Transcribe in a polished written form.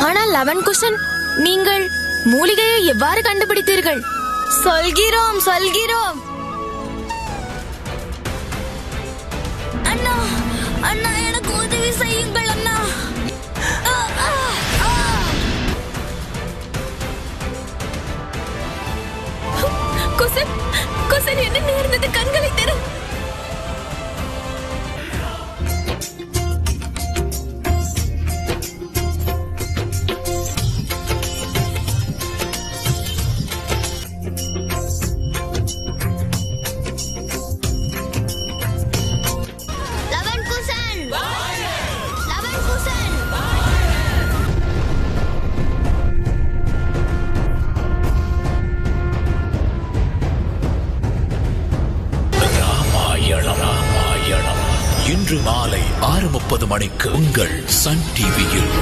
ஆனால் லவன் குசன், நீங்கள் மூலிகையை எவ்வாறு கண்டுபிடித்தீர்கள்? சொல்கிறோம் அண்ணா, அண்ணா எனக்கு உதவி செய்யுங்கள் அண்ணா. குசன், குசன் என்ன நேர்ந்தது? கண்களை திற. இன்று மாலை 6:30 மணிக்கு உங்கள் சன் டிவியில்.